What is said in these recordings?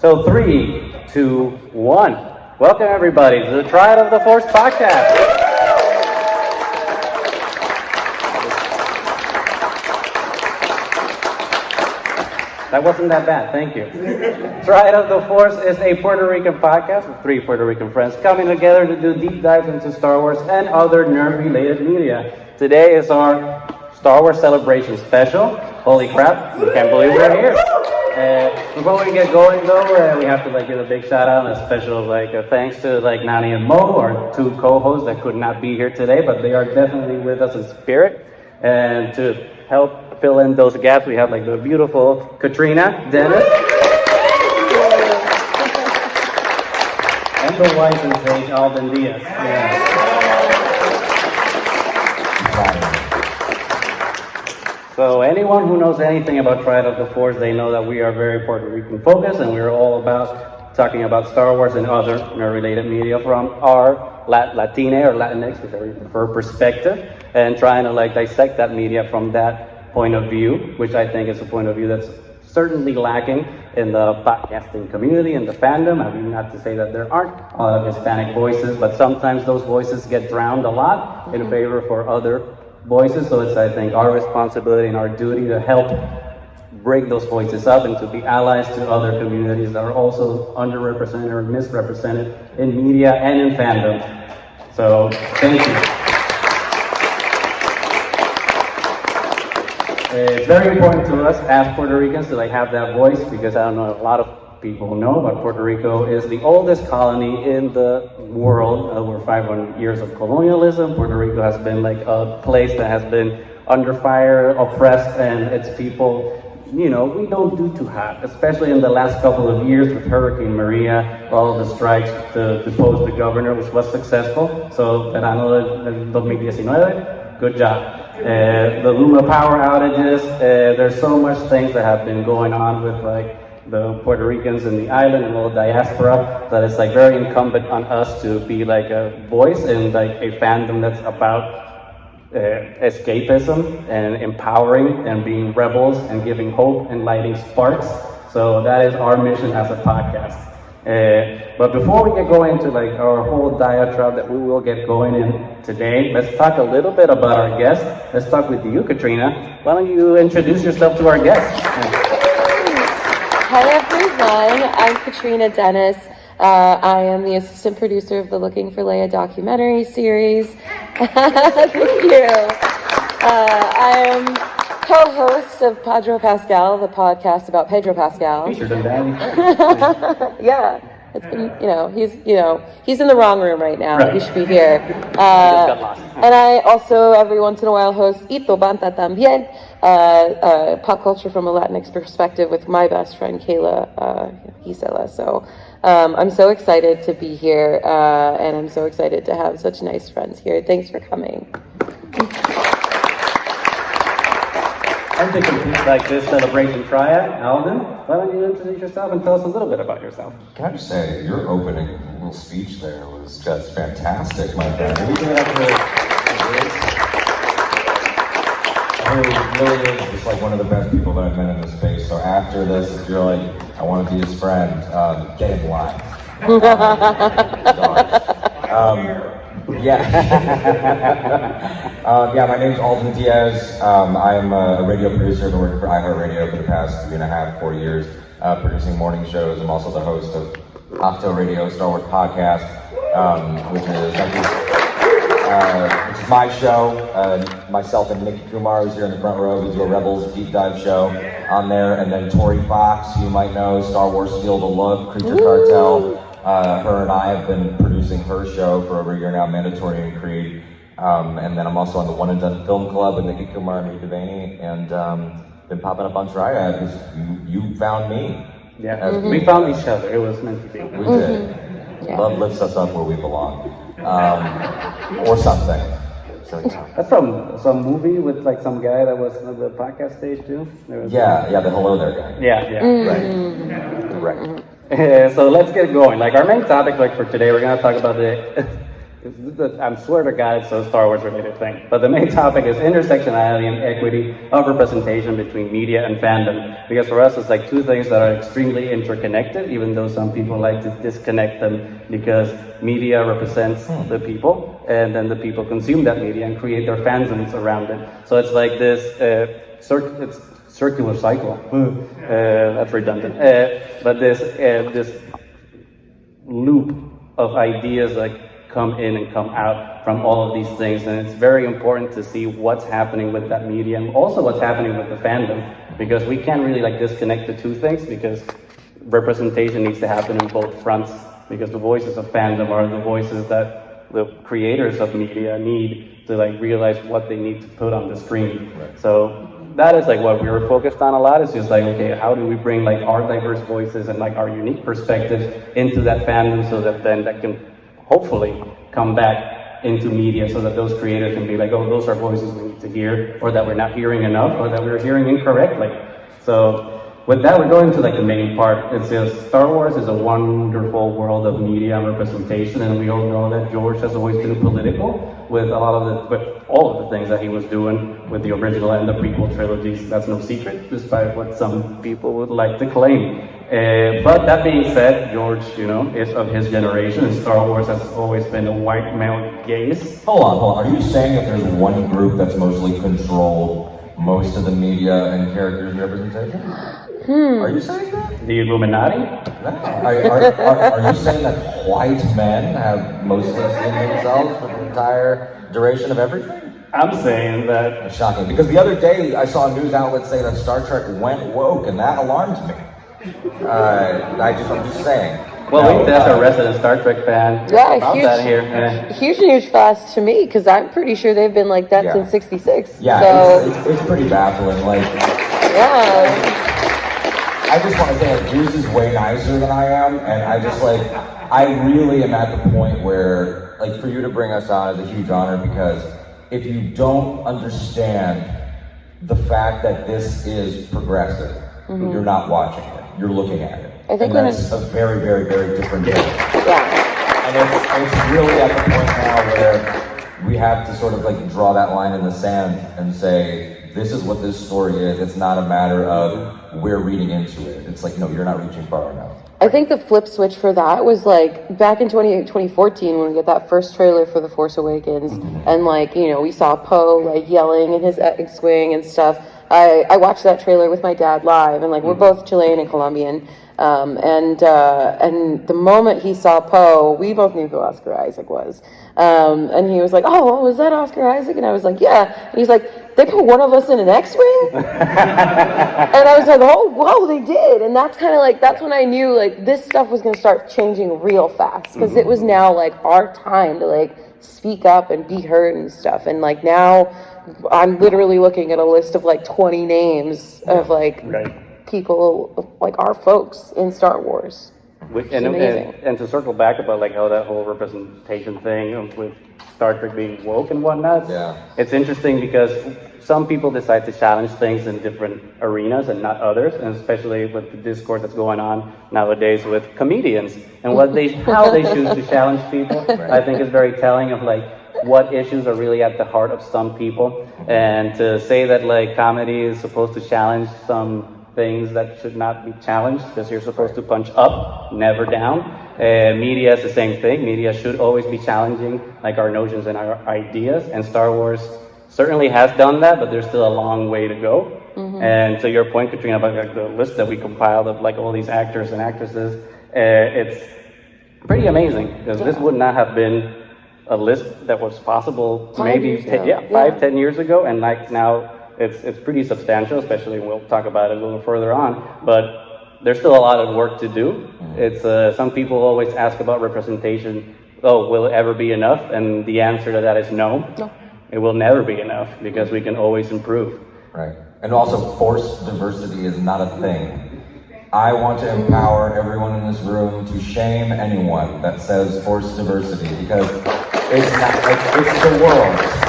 So 3, 2, 1. Welcome everybody to the Triad of the Force podcast. That wasn't that bad, thank you. Triad of the Force is a Puerto Rican podcast with 3 Puerto Rican friends coming together to do deep dives into Star Wars and other nerd-related media. Today is our Star Wars Celebration special. Holy crap, we can't believe we're here. Before we get going though, we have to give a big shout out and a special thanks to Nani and Mo, our 2 co-hosts that could not be here today, but they are definitely with us in spirit. And to help fill in those gaps, we have the beautiful Catrina, Dennis, and the wise and sage Alden Díaz. Yeah. So anyone who knows anything about Triad of the Force, they know that we are very Puerto Rican focused, and we're all about talking about Star Wars and other related media from our Latina or Latinx, whichever you prefer, perspective, and trying to dissect that media from that point of view, which I think is a point of view that's certainly lacking in the podcasting community and the fandom. I mean, not to say that there aren't a lot of Hispanic voices, but sometimes those voices get drowned a lot in favor for other voices, so it's, I think, our responsibility and our duty to help bring those voices up and to be allies to other communities that are also underrepresented or misrepresented in media and in fandom. So, thank you. It's very important to us as Puerto Ricans to have that voice, because I don't know, a lot of people know, but Puerto Rico is the oldest colony in the world. Over 500 years of colonialism. Puerto Rico has been a place that has been under fire, oppressed, and its people, we don't do too hot, especially in the last couple of years with Hurricane Maria, all the strikes to depose the governor, which was successful. So, verano del 2019, good job. The Luma power outages, there's so much things that have been going on with the Puerto Ricans in the island and all the diaspora, that it's very incumbent on us to be a voice and a fandom that's about escapism and empowering and being rebels and giving hope and lighting sparks. So that is our mission as a podcast. But before we get going into our whole diatribe that we will get going in today, let's talk a little bit about our guest. Let's talk with you, Catrina. Why don't you introduce yourself to our guest? Hi everyone, I'm Catrina Dennis. I am the assistant producer of the Looking for Leia documentary series. Thank you. I am co-host of Pedro Pascal, the podcast about Pedro Pascal. Yeah, it's been, he's in the wrong room right now. Right. He should be here. And I also, every once in a while, host Ito Banta También, pop culture from a Latinx perspective with my best friend, Kayla Gisela. So I'm so excited to be here, and I'm so excited to have such nice friends here. Thanks for coming. And to complete this celebration triad, Alden, why don't you introduce yourself and tell us a little bit about yourself? Can I just say, your opening little speech there was just fantastic, my friend. He really is just one of the best people that I've met in this space. So after this, if you're I want to be his friend, get in line. My name is Alden Díaz. I'm a radio producer. I've been working for iHeartRadio for the past 3.5, 4 years, producing morning shows. I'm also the host of Octo Radio Star Wars podcast, which is my show. Myself and Nikki Kumar, who's here in the front row, we do a Rebels deep dive show on there. And then Tori Fox, who you might know, Star Wars Field of Love, Creature Cartel. Her and I have been producing her show for over a year now, Mandatory and Creed. And then I'm also on the One and Done Film Club with Nikki Kumar and Reed Devaney, and been popping up on Triad because you found me. Yeah, we found each other. It was meant to be. We did. Yeah. Love lifts us up where we belong, or something. So, yeah. That's from some movie with some guy that was on the podcast stage too. The Hello There guy. Right. So let's get going. Our main topic for today, we're going to talk about I swear to God, it's a Star Wars related thing. But the main topic is intersectionality and equity of representation between media and fandom. Because for us, it's like two things that are extremely interconnected, even though some people like to disconnect them because media represents the people, and then the people consume that media and create their fandoms around it. So it's like this circular cycle. That's redundant. But this loop of ideas like come in and come out from all of these things, and it's very important to see what's happening with that media and also what's happening with the fandom, because we can't really like disconnect the two things, because representation needs to happen in both fronts, because the voices of fandom are the voices that the creators of media need to like realize what they need to put on the screen. Right. So that is like what we were focused on a lot. It's just like, okay, how do we bring like our diverse voices and like our unique perspectives into that fandom, so that then that can hopefully come back into media, so that those creators can be like, oh, those are voices we need to hear, or that we're not hearing enough, or that we're hearing incorrectly. So with that, we're going to like the main part. It's just Star Wars is a wonderful world of media and representation, and we all know that George has always been political with all of the things that he was doing with the original and the prequel trilogies. That's no secret, despite what some people would like to claim. But that being said, George, is of his generation, and Star Wars has always been a white male gaze. Hold on. Are you saying that there's one group that's mostly controlled most of the media and characters and representation? Are you saying that? The Illuminati? No. Are you saying that white men have mostly seen themselves for the entire duration of everything? I'm saying that... That's shocking, because the other day I saw a news outlet say that Star Trek went woke, and that alarms me. I'm just saying. Well, that's a resident Star Trek fan. Yeah, huge fuss to me, because I'm pretty sure they've been like that since '66. Yeah, so. it's pretty baffling. Like, yeah. I just want to say, like, Juice is way nicer than I am, and I really am at the point where, like, for you to bring us on is a huge honor, because if you don't understand the fact that this is progressive, you're not watching it, you're looking at it. I think that's a very, very, very different game. Yeah. And it's really at the point now where we have to sort of like draw that line in the sand and say, this is what this story is. It's not a matter of we're reading into it. It's like, no, you're not reaching far enough. I think the flip switch for that was like back in 2014 when we got that first trailer for The Force Awakens, and like, we saw Poe like yelling in his X-Wing and stuff. I watched that trailer with my dad live, and like we're both Chilean and Colombian. And the moment he saw Poe, we both knew who Oscar Isaac was. And he was like, "Oh, was that Oscar Isaac?" And I was like, "Yeah." And he's like, "They put one of us in an X-Wing?" And I was like, "Oh, whoa, they did." And that's kind of like, that's when I knew like this stuff was going to start changing real fast, because it was now like our time to like speak up and be heard and stuff. And like now I'm literally looking at a list of like 20 names of like people, like our folks in Star Wars. And to circle back about like how that whole representation thing with Star Trek being woke and whatnot, it's interesting because some people decide to challenge things in different arenas and not others, and especially with the discourse that's going on nowadays with comedians and how they choose to challenge people. I think is very telling of like what issues are really at the heart of some people, and to say that like comedy is supposed to challenge some things that should not be challenged, because you're supposed to punch up, never down. Media is the same thing. Media should always be challenging like our notions and our ideas, and Star Wars certainly has done that, but there's still a long way to go. And to your point, Catrina, about like the list that we compiled of like all these actors and actresses, it's pretty amazing, because this would not have been a list that was possible maybe 5-10 years ago, and like now it's pretty substantial, especially, we'll talk about it a little further on, but there's still a lot of work to do. It's some people always ask about representation, will it ever be enough? And the answer to that is no. It will never be enough, because we can always improve. Right. And also, forced diversity is not a thing. I want to empower everyone in this room to shame anyone that says forced diversity, because it's not, it's the world.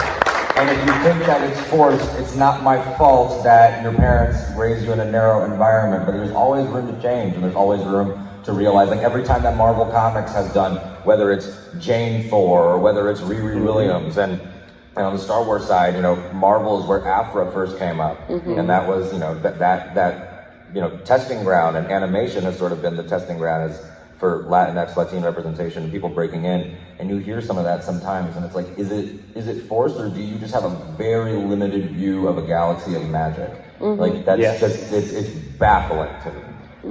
And if you think that it's forced, it's not my fault that your parents raised you in a narrow environment, but there's always room to change, and there's always room to realize, like every time that Marvel Comics has done, whether it's Jane Thor or whether it's Riri Williams, and on the Star Wars side, you know, Marvel is where Afra first came up, and that was, you know, that testing ground, and animation has sort of been the testing ground for Latinx, Latino representation, and people breaking in, and you hear some of that sometimes, and it's like, is it forced, or do you just have a very limited view of a galaxy of magic? Like, that's just, it's baffling to me.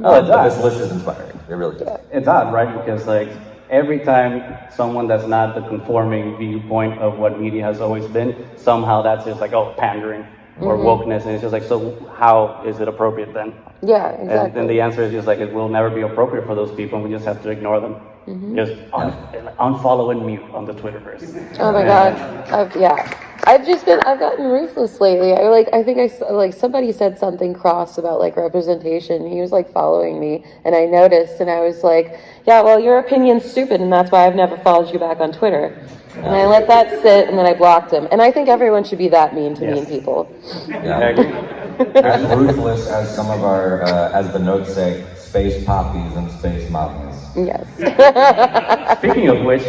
Oh, it's odd. This list is inspiring, it really is. It's odd, right? Because like, every time someone that's not the conforming viewpoint of what media has always been, somehow that's just like, oh, pandering or wokeness, and it's just like, so how is it appropriate then? Yeah, exactly. And then the answer is just like, it will never be appropriate for those people, and we just have to ignore them. Just unfollow and mute on the Twitterverse. Oh my God, I've gotten ruthless lately. I think somebody said something cross about like representation. He was like following me, and I noticed, and I was like, yeah, well, your opinion's stupid, and that's why I've never followed you back on Twitter. And I let that sit, and then I blocked him. And I think everyone should be that mean to mean people. Yeah. As ruthless as some of our, as the notes say, space poppies and space mommies. Yes. Speaking of which,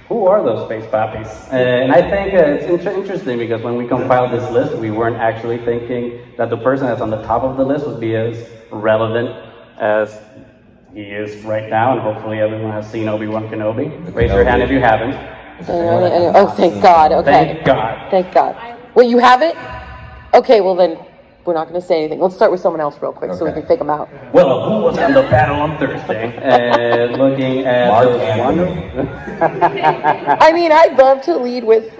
who are those space poppies? And I think it's interesting because when we compiled this list, we weren't actually thinking that the person that's on the top of the list would be as relevant as he is right now, and hopefully everyone has seen Obi-Wan Kenobi. Raise your hand if you haven't. Oh, thank God. Okay. Thank God. Thank God. Wait, you have it? Okay, well then, we're not going to say anything. Let's start with someone else real quick so we can fake them out. Well, who was on the panel on Thursday? Looking at I mean, I'd love to lead with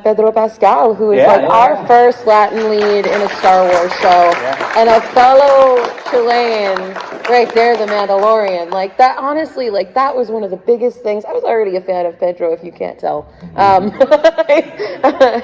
Pedro Pascal, who is our first Latin lead in a Star Wars show, and a fellow Chilean right there, the Mandalorian. Like that, honestly, like that was one of the biggest things. I was already a fan of Pedro, if you can't tell. I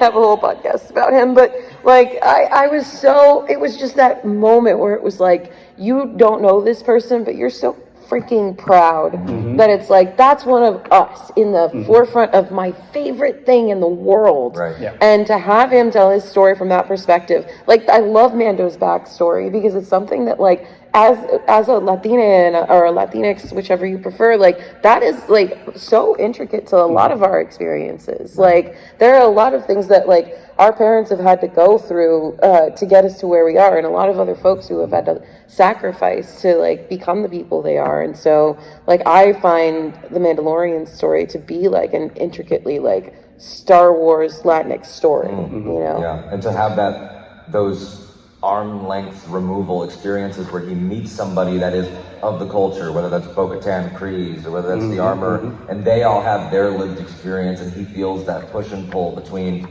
have a whole podcast about him, but like I was so. It was just that moment where it was like, you don't know this person, but you're so freaking proud that it's like, that's one of us in the forefront of my favorite thing in the world. Right. Yeah. And to have him tell his story from that perspective, like I love Mando's backstory because it's something that like, as a Latina or a Latinx, whichever you prefer, like that is like so intricate to a lot of our experiences. Like there are a lot of things that like our parents have had to go through to get us to where we are, and a lot of other folks who have had to sacrifice to like become the people they are. And so like I find the Mandalorian story to be like an intricately like Star Wars Latinx story, you know? Yeah, and to have those arm length removal experiences where he meets somebody that is of the culture, whether that's Bo-Katan Kryze or whether that's the armor, and they all have their lived experience, and he feels that push and pull between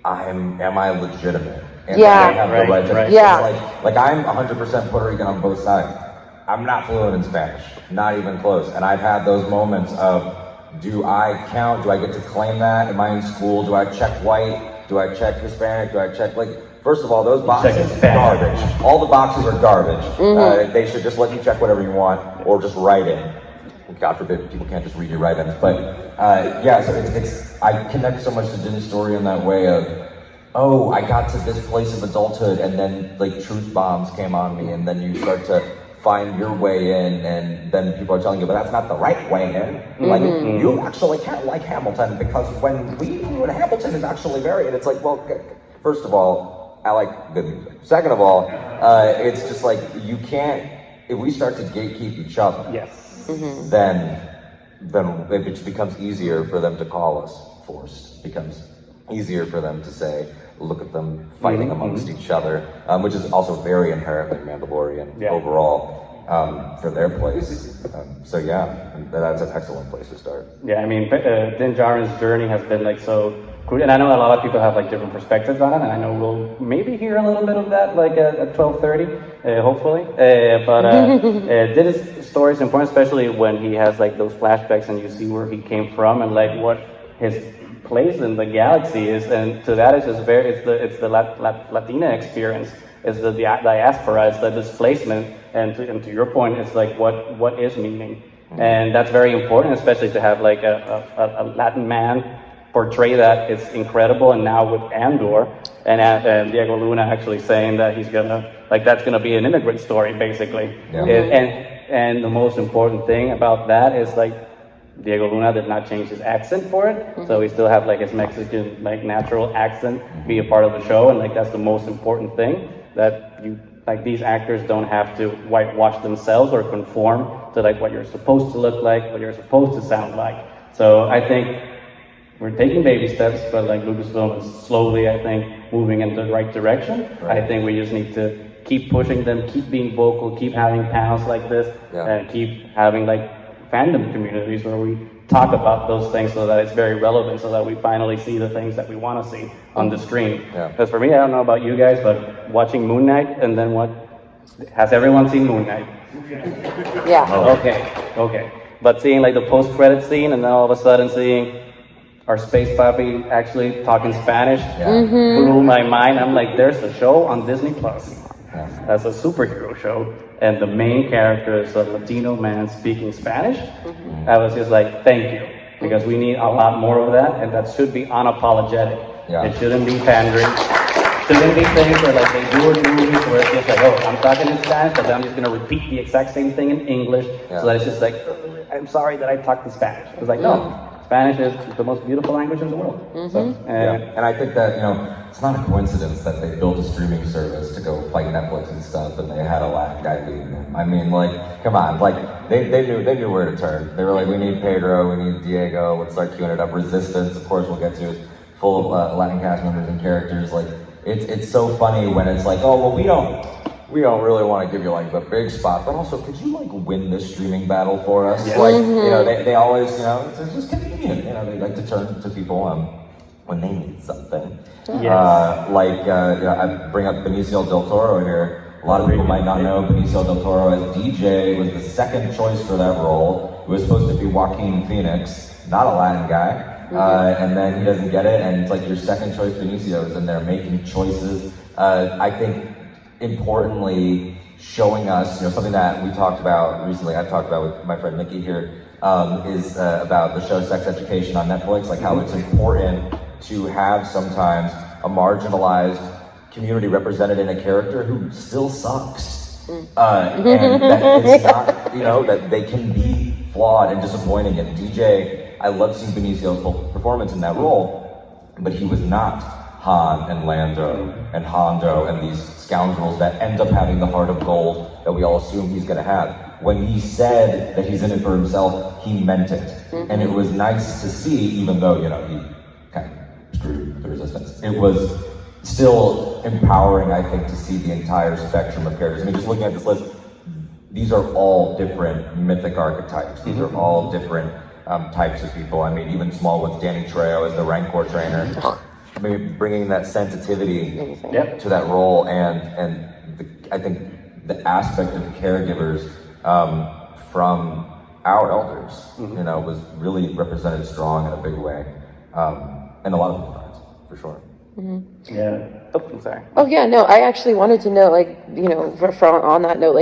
am I legitimate? And I have the right to, it's like I'm 100% Puerto Rican on both sides. I'm not fluent in Spanish, not even close. And I've had those moments of, do I count? Do I get to claim that? Am I in school? Do I check white? Do I check Hispanic? Do I check, like, first of all, those boxes are garbage. All the boxes are garbage. They should just let you check whatever you want, or just write in. God forbid, people can't just read your write-ins. But so I connect so much to Din's story in that way of, oh, I got to this place of adulthood, and then like truth bombs came on me, and then you start to find your way in, and then people are telling you, but that's not the right way in. Like, you actually can't like Hamilton, because when we do it, Hamilton is actually very, and it's like, well, first of all, I like good music. Second of all, it's just like, you can't, if we start to gatekeep each other, then it just becomes easier for them to call us forced. It becomes easier for them to say, look at them fighting amongst each other, which is also very inherently Mandalorian overall for their place. So that's an excellent place to start. Yeah, I mean, Din Djarin's journey has been like so cool, and I know a lot of people have like different perspectives on it, and I know we'll maybe hear a little bit of that like at 12:30, hopefully. But Din's story is important, especially when he has like those flashbacks and you see where he came from and like what his place in the galaxy is, and to that it's just it's the Latina experience, it's the diaspora, it's the displacement, and to your point, it's like what is meaning, and that's very important, especially to have like a Latin man portray that. It's incredible. And now with Andor and Diego Luna actually saying that he's gonna, like, that's gonna be an immigrant story basically, and And the most important thing about that is like Diego Luna did not change his accent for it, so we still have like his Mexican like natural accent be a part of the show, and like that's the most important thing, that you like these actors don't have to whitewash themselves or conform to like what you're supposed to look like, what you're supposed to sound like. So I think we're taking baby steps, but like Lucasfilm is slowly, I think, moving in the right direction. Right. I think we just need to keep pushing them, keep being vocal, keep having panels like this, and keep having like fandom communities where we talk about those things so that it's very relevant, so that we finally see the things that we want to see on the screen. Because for me, I don't know about you guys, but watching Moon Knight and then has everyone seen Moon Knight? Yeah. Oh. Okay. But seeing like the post-credit scene and then all of a sudden seeing our space puppy actually talking Spanish blew my mind. I'm like, there's a show on Disney Plus. That's a superhero show, and the main character is a Latino man speaking Spanish. I was just like, thank you, because we need a lot more of that, and that should be unapologetic. It shouldn't be pandering. Shouldn't be things where like they do in movies where it's just like, oh, I'm talking in Spanish, but then I'm just gonna repeat the exact same thing in English. So that it's just like, I'm sorry that I talked in Spanish. It's like, no. Spanish is the most beautiful language in the world. And I think that, it's not a coincidence that they built a streaming service to go fight Netflix and stuff, and they had a Latin guy leading them. I mean, like, come on, like, they knew where to turn. They were like, we need Pedro, we need Diego, let's start queuing it up. Resistance, of course, we'll get to, is full of Latin cast members and characters. Like, it's so funny when it's like, oh, well, we don't really want to give you like the big spot, but also could you like win this streaming battle for us? Like, they always, it's just convenient. They like to turn to people when they need something. I bring up Benicio del Toro here. A lot of people might not know Benicio del Toro as DJ was the second choice for that role. It was supposed to be Joaquin Phoenix, not a Latin guy. And then he doesn't get it, and it's like your second choice Benicio's in there making choices. I think importantly, showing us, something that we talked about recently, I've talked about with my friend Nikki here, is about the show Sex Education on Netflix, like how it's important to have sometimes a marginalized community represented in a character who still sucks. And that it's not, that they can be flawed and disappointing. And DJ, I love seeing Benicio's performance in that role, but he was not Han and Lando and Hondo and these scoundrels that end up having the heart of gold that we all assume he's gonna have. When he said that he's in it for himself, he meant it. And it was nice to see, even though, he kind of screwed the resistance. It was still empowering, I think, to see the entire spectrum of characters. I mean, just looking at this list, these are all different mythic archetypes. These are all different types of people. I mean, even small ones, Danny Trejo as the Rancor trainer. Maybe bringing that sensitivity to that role, and I think the aspect of caregivers from our elders, was really represented strong in a big way, and a lot of different times, for sure. Yeah. Oh, I'm sorry. Oh yeah, no, I actually wanted to know, on that note,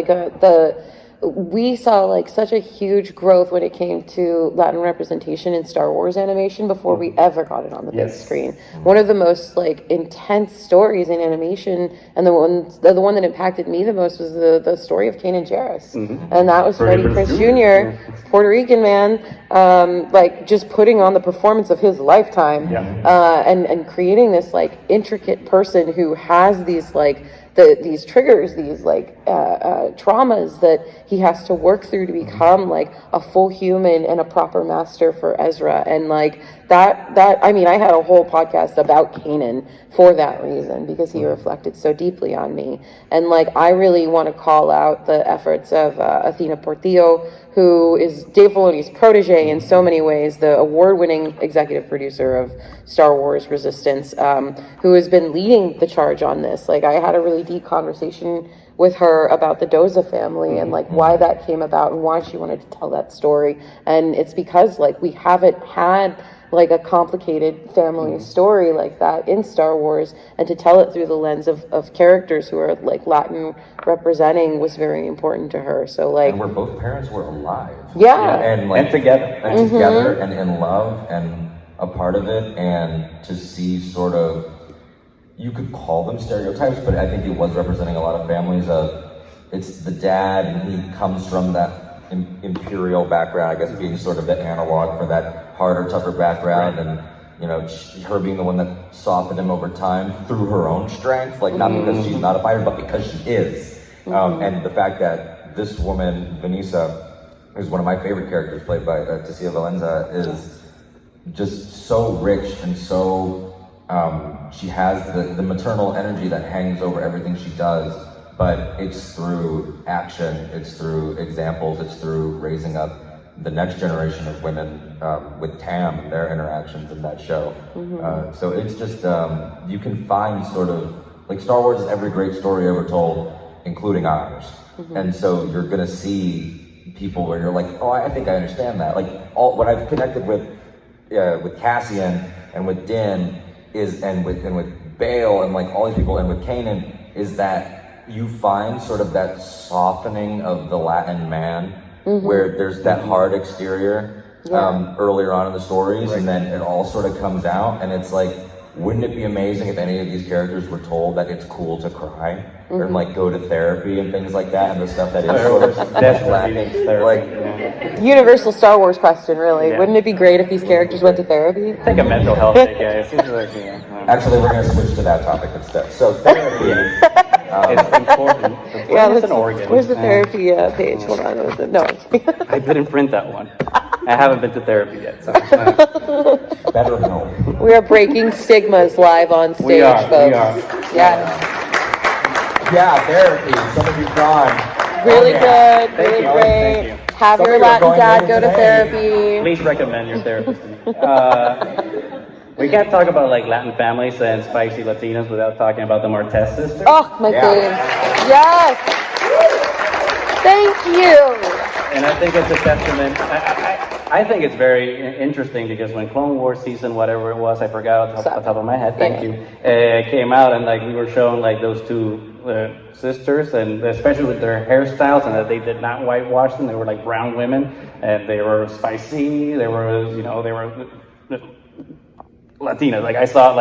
we saw like such a huge growth when it came to Latin representation in Star Wars animation before we ever got it on the big screen. One of the most like intense stories in animation, and the one that impacted me the most was the story of Kanan Jarrus, and that was Freddie Prinze Jr., Puerto Rican man, like just putting on the performance of his lifetime, and creating this like intricate person who has these like these triggers, these like traumas that he has to work through to become like a full human and a proper master for Ezra. And like that I mean, I had a whole podcast about Kanan for that reason, because he reflected so deeply on me. And like I really want to call out the efforts of Athena Portillo, who is Dave Filoni's protege in so many ways, the award-winning executive producer of Star Wars Resistance, who has been leading the charge on this. Like I had a really deep conversation with her about the Doza family and like why that came about and why she wanted to tell that story. And it's because like we haven't had like a complicated family story like that in Star Wars, and to tell it through the lens of characters who are like Latin representing was very important to her. So like, and where both parents were alive, and like and together and in love and a part of it, and to see sort of, you could call them stereotypes, but I think it was representing a lot of families of it's the dad, and he comes from that imperial background, I guess, being sort of the analog for that harder, tougher background, and you know, her being the one that softened him over time through her own strength, like not because she's not a fighter, but because she is. And the fact that this woman, Vanessa, who's one of my favorite characters, played by Tessia Valenza, is just so rich and so, she has the maternal energy that hangs over everything she does, but it's through action, it's through examples, it's through raising up the next generation of women with Tam and their interactions in that show. So it's just, you can find sort of, like Star Wars is every great story ever told, including ours. And so you're gonna see people where you're like, oh, I think I understand that. Like what I've connected with Cassian and with Din is, and with Bale and like all these people and with Kanan, is that you find sort of that softening of the Latin man, where there's that hard exterior earlier on in the stories, and then it all sort of comes out, and it's like, wouldn't it be amazing if any of these characters were told that it's cool to cry or like go to therapy and things like that, and the stuff that is sort of lacking, like universal Star Wars question, really. Wouldn't it be great if these characters went to therapy? I think a mental health thing, yeah. It seems like, actually, we're going to switch to that topic instead. So therapy it's important. It's an organ. Where's the therapy page? Hold on. No. I didn't print that one. I haven't been to therapy yet. So. better help. We are breaking stigmas live on stage, We are. folks. Yes. Yeah, therapy. Some of you've gone. Really good. Thank Really you. great. Thank you. Have Some your of you are Latin going dad in go to today. therapy. Please recommend your therapist to me. We can't talk about like Latin families and spicy Latinas without talking about the Martez sisters. Oh, my faves. Yes. Thank you. And I think it's a testament. I think it's very interesting because when Clone Wars season, whatever it was, I forgot off the top of my head, thank you, came out, and like we were shown like those two sisters, and especially with their hairstyles, and that they did not whitewash them. They were like brown women, and they were spicy. They were, they were Latina. I saw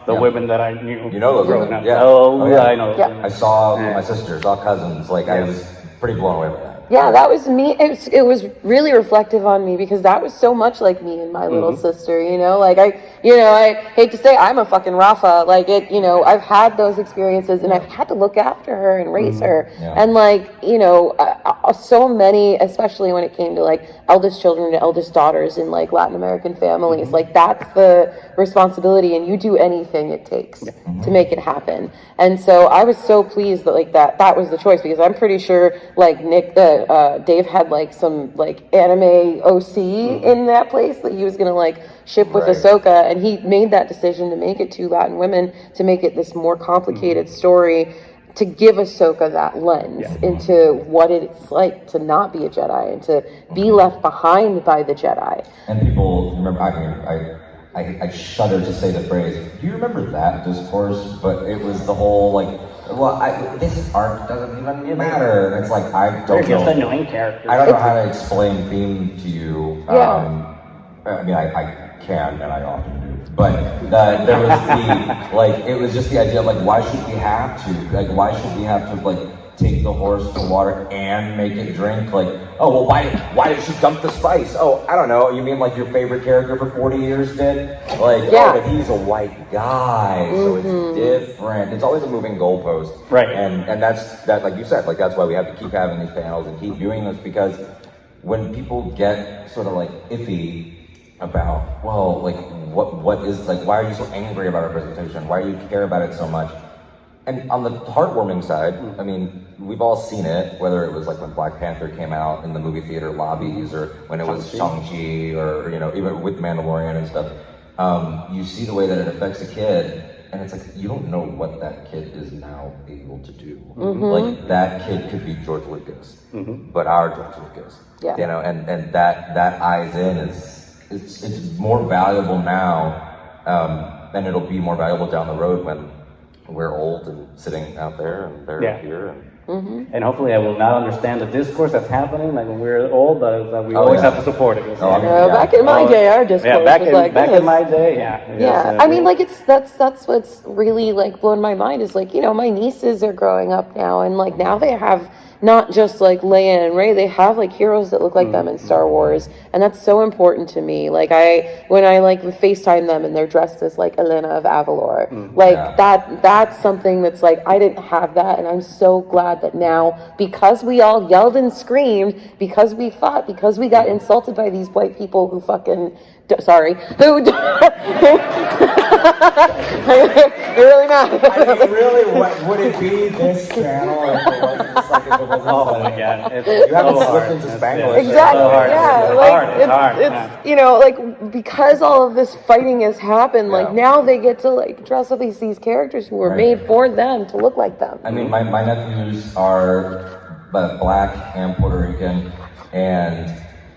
the women that I knew. You know those growing women? up. Yeah. Oh, yeah. I know. Yeah. I saw my sisters, all cousins. I was pretty blown away by that. Yeah, that was me. It was really reflective on me because that was so much like me and my little sister, I hate to say I'm a fucking Rafa. I've had those experiences and I've had to look after her and raise her. Yeah. And so many, especially when it came to eldest children and eldest daughters in Latin American families, that's the responsibility, and you do anything it takes to make it happen. And so I was so pleased that that was the choice, because I'm pretty sure Dave had some anime OC in that place that he was gonna ship with Ahsoka, and he made that decision to make it two Latin women, to make it this more complicated story, to give Ahsoka that lens into what it's like to not be a Jedi and to be left behind by the Jedi. And people remember, I shudder to say the phrase, do you remember that discourse? But it was the whole this art doesn't even matter. And it's I don't know. Annoying characters. I don't know how to explain theme to you. I can, and I often do. But there was it was just the idea of why should we have to? Why should we have to take the horse to water and make it drink? Why did she dump the spice? Oh, I don't know. You mean your favorite character for 40 years did? Oh, but he's a white guy, so it's different. It's always a moving goalpost. Right. And that's like you said, that's why we have to keep having these panels and keep doing this, because when people get sort of iffy about, what is, why are you so angry about representation? Why do you care about it so much? And on the heartwarming side, we've all seen it, whether it was when Black Panther came out in the movie theater lobbies, or when it was Shang-Chi, or, even with Mandalorian and stuff. You see the way that it affects a kid, and it's you don't know what that kid is now able to do. That kid could be George Lucas, but our George Lucas. Yeah. And that eyes in it's more valuable now, and it'll be more valuable down the road when we're old and sitting out there and they're here. And hopefully I will not understand the discourse that's happening like when we're old, but that we always have to support it. Back in my day, our discourse back was in, like back this. in my day, I mean, like that's what's really like blown my mind is like, you know, my nieces are growing up now, and like now they have not just like Leia and Rey, they have like heroes that look like them in Star Wars, and that's so important to me. Like when I like FaceTime them and they're dressed as like Elena of Avalor, that's something that's like I didn't have that, and I'm so glad that now, because we all yelled and screamed, because we fought, because we got insulted by these white people who fucking they're really mad. I mean, really, what would it be this channel if it wasn't just like if it wasn't? Oh my God! You haven't slipped into Spanglish. Exactly. So hard. Yeah. It's you know, like because all of this fighting has happened, like now they get to like dress up as these characters who were made for them to look like them. I mean, my nephews are Black and Puerto Rican, and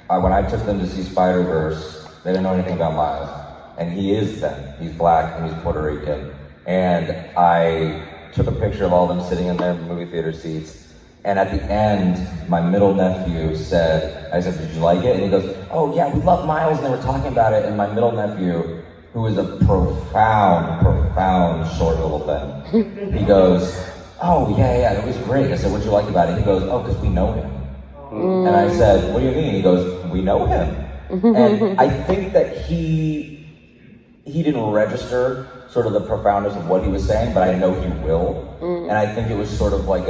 when I took them to see Spider-Verse, they didn't know anything about Miles, and he is them. He's Black and he's Puerto Rican, and I took a picture of all of them sitting in their movie theater seats, and at the end, my middle nephew said, I said, "Did you like it?" And he goes, "Oh yeah, we love Miles," and they were talking about it, and my middle nephew, who is a profound short little thing, he goes, "Oh yeah, it was great." I said, "What'd you like about it?" He goes, "Oh, because we know him." And I said, "What do you mean?" He goes, "We know him." And I think that he didn't register sort of the profoundness of what he was saying, but I know he will. And I think it was sort of like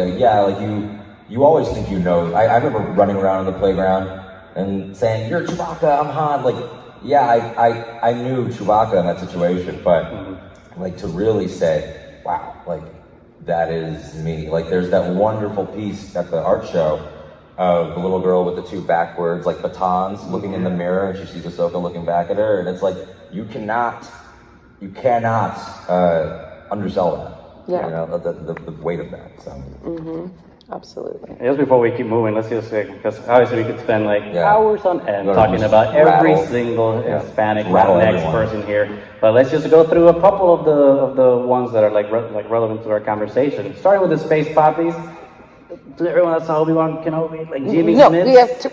you always think you know. I remember running around in the playground and saying, "You're Chewbacca, I'm Han." Like, yeah, I knew Chewbacca in that situation, but like to really say, wow, like that is me. Like there's that wonderful piece at the art show of the little girl with the two backwards like batons looking in the mirror, and she sees Ahsoka looking back at her, and it's like you cannot undersell that. You know, the weight of that. So Absolutely. Just before we keep moving, let's just say, because obviously we could spend like hours on end talking about every single Hispanic Latinx person here, but let's just go through a couple of the ones that are like relevant to our conversation. Starting with the space poppies. To everyone that saw Obi-Wan Kenobi, like Jimmy Smith. We have to.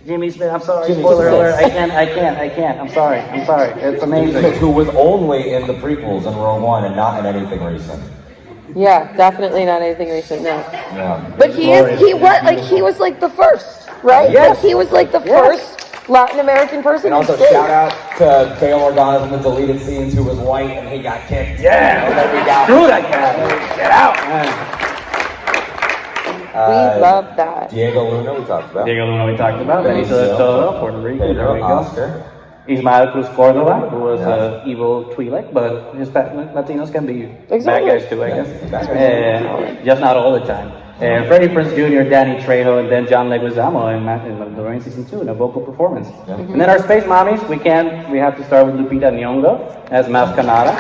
Jimmy Smith, I'm sorry, spoiler alert. I can't. I'm sorry. It's amazing. Smith, who was only in the prequels in Rogue One and not in anything recent. Yeah, definitely not anything recent. No. Yeah. But he was like the first, right? Yes. Like he was like the first Latin American person. And also in space. shout out to Bail Organa from the deleted scenes who was white and he got kicked. Yeah, screw that guy. Get out, man. We love that. Diego Luna, we talked about. Benito, Puerto Rico. There we go. Oscar. Ismael Cruz Cordova, who was an evil Twi'lek, but Latinos can be bad guys too, I guess. Just not all the time. Freddie Prinze Jr., Danny Trejo, and then John Leguizamo in Mandalorian Season 2 in a vocal performance. And then our space mommies, we have to start with Lupita Nyong'o as Maz Kanata.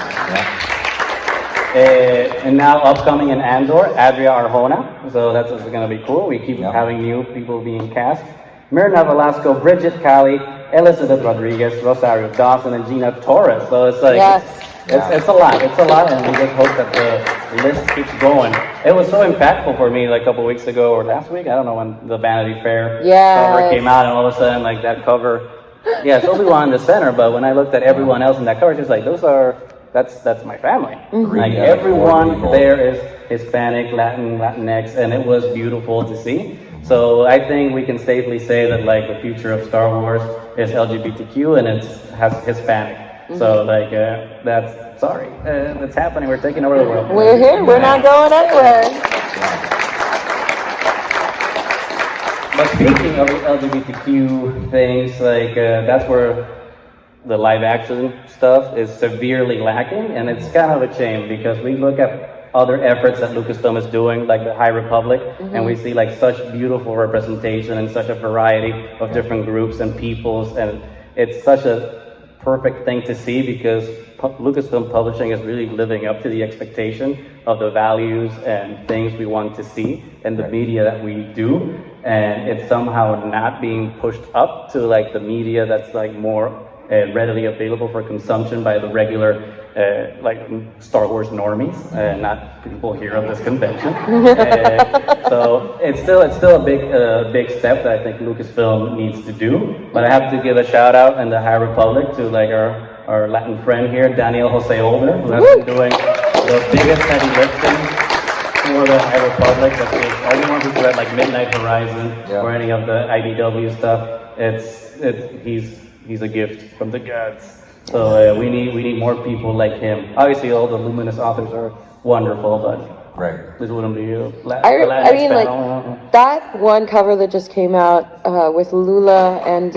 And now upcoming in Andor, Adria Arjona. So that's going to be cool. We keep having new people being cast. Myrna Velasco, Bridget Cali, Elizabeth Rodriguez, Rosario Dawson, and Gina Torres. So it's like, it's a lot, and we just hope that the list keeps going. It was so impactful for me like a couple weeks ago, or last week, I don't know, when the Vanity Fair cover came out, and all of a sudden, like that cover, it's Obi-Wan in the center, but when I looked at everyone else in that cover, it's just like, that's my family. Like everyone there is Hispanic, Latinx, and it was beautiful to see. So I think we can safely say that like the future of Star Wars is LGBTQ and has Hispanic. So like that's happening. We're taking over the world. We're here. We're not going anywhere. But speaking of LGBTQ things, like that's where the live action stuff is severely lacking, and it's kind of a shame because we look at other efforts that Lucasfilm is doing, like the High Republic, and we see like such beautiful representation and such a variety of different groups and peoples, and it's such a perfect thing to see because Lucasfilm Publishing is really living up to the expectation of the values and things we want to see in the media that we do, and it's somehow not being pushed up to like the media that's like more readily available for consumption by the regular like Star Wars normies, not people here at this convention. So it's still a big step that I think Lucasfilm needs to do. But I have to give a shout out in the High Republic to like our Latin friend here, Daniel Jose Older, who has been doing the biggest heavy lifting for the High Republic. Anyone who's read like Midnight Horizon or any of the IDW stuff, he's a gift from the gods. So we need more people like him. Obviously, all the luminous authors are wonderful, but this wouldn't be you. I mean, like that one cover that just came out with Lula and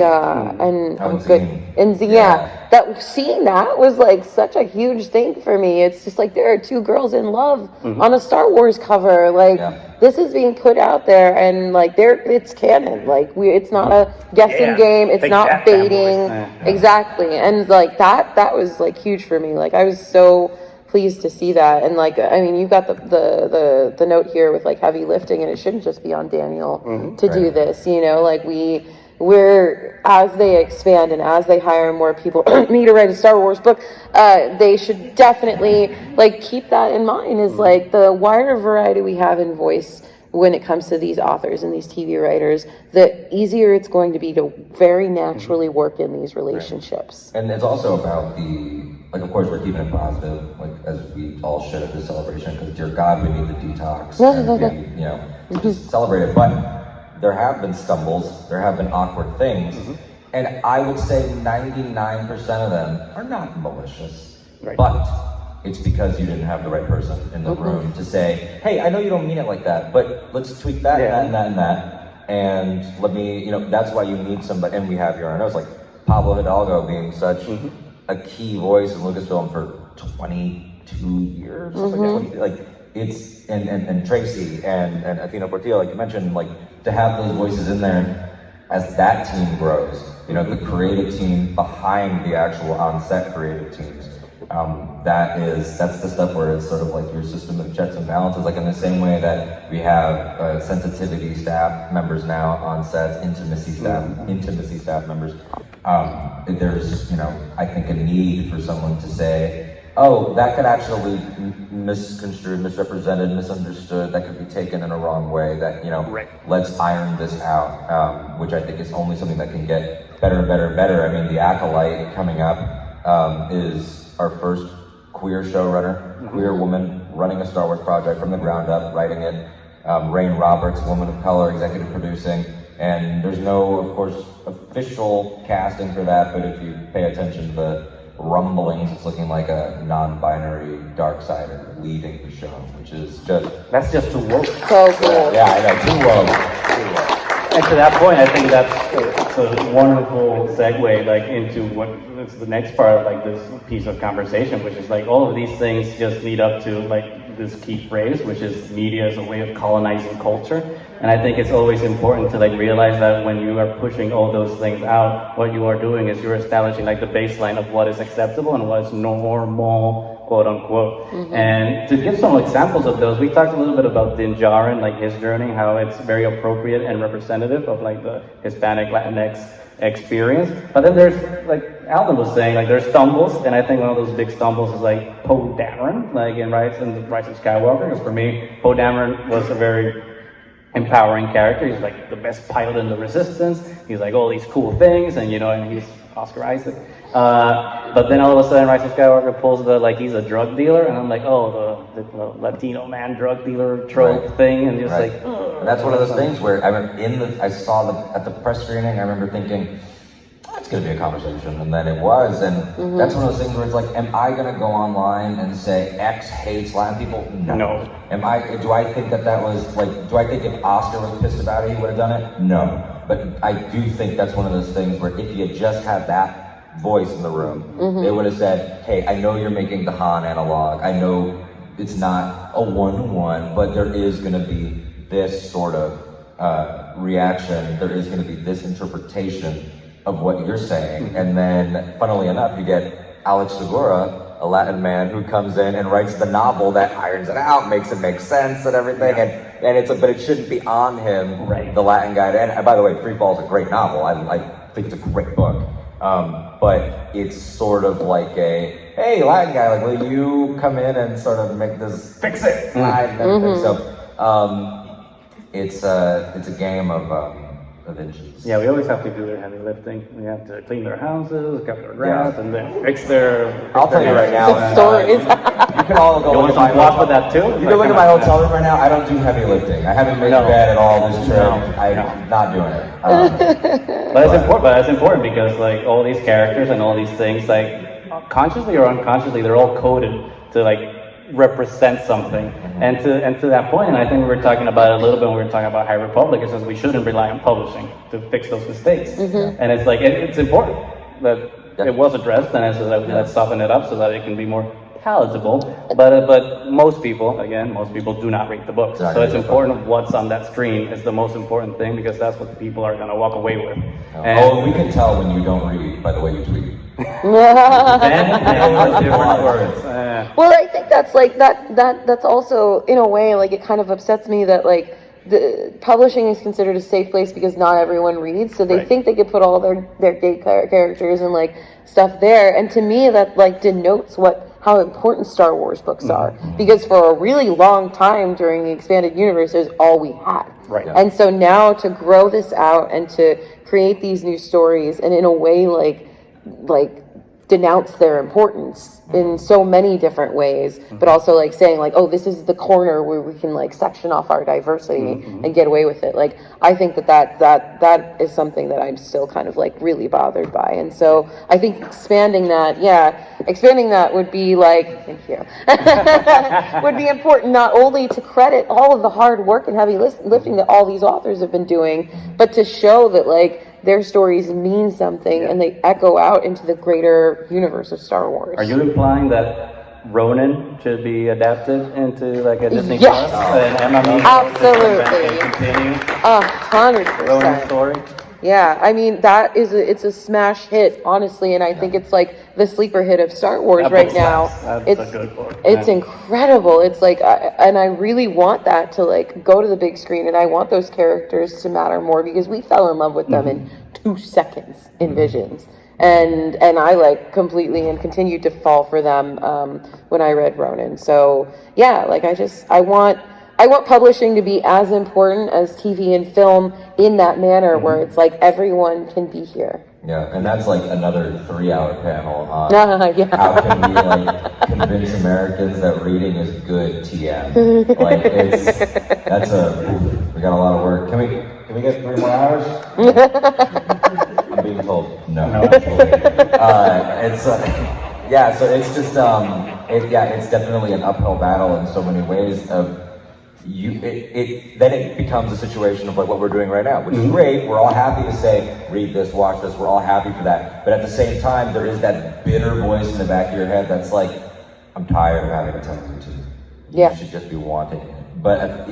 Zia. That seeing that was like such a huge thing for me. It's just like there are two girls in love on a Star Wars cover. Like this is being put out there, and like it's canon. Like it's not a guessing game. It's not baiting. Exactly, and like that was like huge for me. Like I was so pleased to see that. And like, I mean, you've got the note here with like heavy lifting, and it shouldn't just be on Daniel to do this, you know, like we're as they expand and as they hire more people me to write a Star Wars book, they should definitely like keep that in mind, is like the wider variety we have in voice when it comes to these authors and these TV writers, the easier it's going to be to very naturally work in these relationships. And it's also about like, of course, we're keeping it positive, like, as we all should at this celebration, because, dear God, we need the detox, and we, you know, just celebrate it. But there have been stumbles, there have been awkward things, and I would say 99% of them are not malicious, but it's because you didn't have the right person in the room to say, hey, I know you don't mean it like that, but let's tweak that, and that, and that, and let me, you know, that's why you need somebody, and we have here, I know it's like Pablo Hidalgo being such a key voice in Lucasfilm for 22 years, like it's, and Tracy and Athena Portillo, like you mentioned, like to have those voices in there as that team grows, you know, the creative team behind the actual on-set creative teams. That's the stuff where it's sort of like your system of checks and balances, like in the same way that we have sensitivity staff members now on sets, intimacy staff members. There's, you know, I think a need for someone to say, oh, that could actually misconstrued, misrepresented, misunderstood, that could be taken in a wrong way, that, you know, let's iron this out, which I think is only something that can get better and better and better. I mean, The Acolyte coming up is our first queer showrunner, queer woman running a Star Wars project from the ground up, writing it. Rain Roberts, woman of color, executive producing. And there's no, of course, official casting for that, but if you pay attention to the rumblings, it's looking like a non-binary darksider leading the show, which is just... That's just too woke. So cool. Yeah, I know, too woke. And to that point, I think that's a wonderful segue, like, into what is the next part of like this piece of conversation, which is like all of these things just lead up to like this key phrase, which is media as a way of colonizing culture. And I think it's always important to like realize that when you are pushing all those things out, what you are doing is you're establishing like the baseline of what is acceptable and what is normal, quote unquote. And to give some examples of those, we talked a little bit about Din Djarin, like his journey, how it's very appropriate and representative of like the Hispanic Latinx experience. But then there's, like Alden was saying, like there's stumbles, and I think one of those big stumbles is like Poe Dameron, like in Rise of Skywalker. Because for me, Poe Dameron was a very empowering character. He's like the best pilot in the Resistance. He's like all these cool things, and you know, and he's Oscar Isaac. But then all of a sudden, Rise of Skywalker pulls the like he's a drug dealer, and I'm like, oh, the Latino man drug dealer trope thing, and just like. And that's one of those things where I remember I saw at the press screening. I remember thinking, it's going to be a conversation, and then it was, and that's one of those things where it's like, am I going to go online and say X hates Latin people? No. Do I think that was like? Do I think if Oscar was pissed about it, he would have done it? No. But I do think that's one of those things where if you just had that voice in the room, they would have said, hey, I know you're making the Han analog. I know it's not a one-to-one, but there is going to be this sort of reaction. There is going to be this interpretation of what you're saying. And then, funnily enough, you get Alex Segura, a Latin man who comes in and writes the novel that irons it out, makes it make sense and everything. And but it shouldn't be on him, the Latin guy. And by the way, Free Fall is a great novel. I think it's a great book. But it's sort of like a, hey, Latin guy, like, will you come in and sort of make this, fix it, slide and everything. So it's a game of inches. Yeah, we always have to do their heavy lifting. We have to clean their houses, cut their grass, and then fix their. I'll tell you right now. Stories. You can all go look at my walk with that too. You can look at my hotel room right now. I don't do heavy lifting. I haven't made a bed at all this trip. I'm not doing it. But it's important. But it's important because like all these characters and all these things, like consciously or unconsciously, they're all coded to like represent something. And to that point, and I think we were talking about it a little bit when we were talking about High Republic, it says we shouldn't rely on publishing to fix those mistakes. And it's like it's important that it was addressed, and it's like, let's soften it up so that it can be more palatable. But most people do not read the books. So it's important what's on that screen is the most important thing, because that's what the people are going to walk away with. And we can tell when you don't read by the way you tweet. Different words. Well, I think that's like that's also in a way like it kind of upsets me that like the publishing is considered a safe place because not everyone reads, so they think they could put all their gay characters and like stuff there, and to me that like denotes how important Star Wars books are, because for a really long time during the expanded universe, it was all we had. Right. And so now to grow this out and to create these new stories and in a way like denounce their importance in so many different ways, but also like saying like, oh, this is the corner where we can like section off our diversity and get away with it. Like, I think that is something that I'm still kind of like really bothered by. And so I think expanding that would be like, thank you, would be important not only to credit all of the hard work and heavy lifting that all these authors have been doing, but to show that like their stories mean something and they echo out into the greater universe of Star Wars. Are you implying that Ronin should be adapted into like a Disney Plus? Absolutely. 100%. Ronin story? Yeah, I mean it's a smash hit, honestly, and I think it's like the sleeper hit of Star Wars right now. That's a good book. It's incredible. It's like, and I really want that to like go to the big screen, and I want those characters to matter more because we fell in love with them in 2 seconds in Visions, and I like completely and continued to fall for them when I read Ronin. So yeah, like I want publishing to be as important as TV and film in that manner where it's like everyone can be here. Yeah, and that's like another 3-hour panel on how can we like convince Americans that reading is good TM. Like we got a lot of work. Can we get 3 more hours? I'm being told no. So it's just it's definitely an uphill battle in so many ways of then it becomes a situation of like what we're doing right now, which is great. We're all happy to say, read this, watch this. We're all happy for that. But at the same time, there is that bitter voice in the back of your head that's like, I'm tired of having to tell you to. You should just be wanting it. But and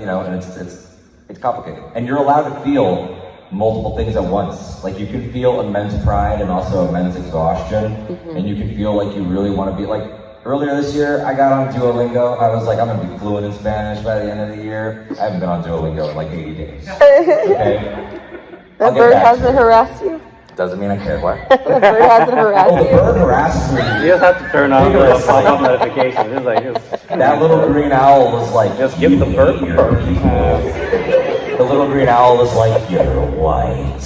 it's complicated. And you're allowed to feel multiple things at once. Like you can feel immense pride and also immense exhaustion. And you can feel like you really want to be like. Earlier this year, I got on Duolingo. I was like, I'm going to be fluent in Spanish by the end of the year. I haven't been on Duolingo in like 80 days. Okay? That bird hasn't harassed you? Doesn't mean I care. What? The bird hasn't harassed you? The bird harassed me. You just have to turn on the pop-up notifications. It's like, that little green owl was like, just give the bird the bird. The little green owl was like, you're white.